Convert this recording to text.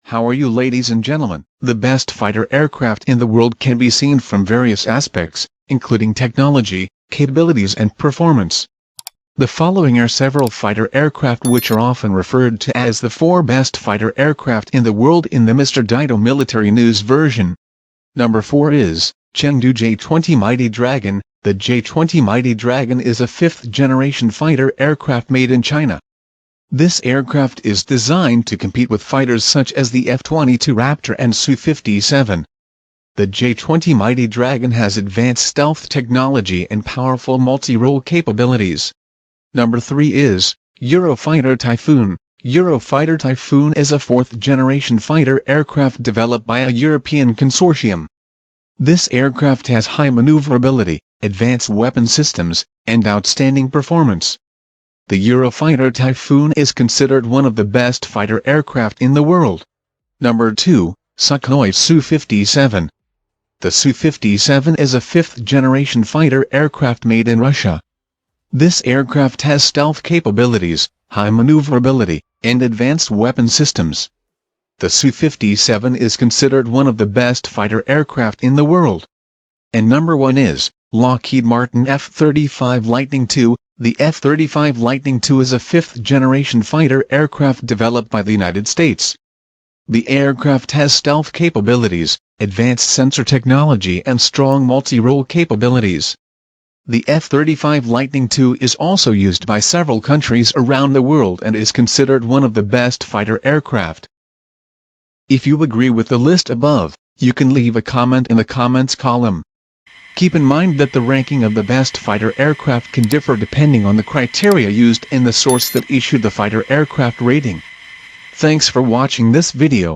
How are you, ladies and gentlemen? The best fighter aircraft in the world can be seen from various aspects, including technology, capabilities and performance. The following are several fighter aircraft which are often referred to as the 4 best fighter aircraft in the world in the Mr Didoh military news version. Number 4 is Chengdu J-20 Mighty Dragon. The J-20 Mighty Dragon is a 5th-generation fighter aircraft made in China. This aircraft is designed to compete with fighters such as the F-22 Raptor and Su-57. The J-20 Mighty Dragon has advanced stealth technology and powerful multi-role capabilities. Number 3 is Eurofighter Typhoon. Eurofighter Typhoon is a 4th-generation fighter aircraft developed by a European consortium. This aircraft has high maneuverability, advanced weapon systems, and outstanding performance. The Eurofighter Typhoon is considered one of the best fighter aircraft in the world. Number 2, Sukhoi Su-57. The Su-57 is a 5th-generation fighter aircraft made in Russia. This aircraft has stealth capabilities, high maneuverability, and advanced weapon systems. The Su-57 is considered one of the best fighter aircraft in the world. And number 1 is Lockheed Martin F-35 Lightning II. The F-35 Lightning II is a 5th-generation fighter aircraft developed by the United States. The aircraft has stealth capabilities, advanced sensor technology and strong multi-role capabilities. The F-35 Lightning II is also used by several countries around the world and is considered one of the best fighter aircraft. If you agree with the list above, you can leave a comment in the comments column. Keep in mind that the ranking of the best fighter aircraft can differ depending on the criteria used in the source that issued the fighter aircraft rating. Thanks for watching this video.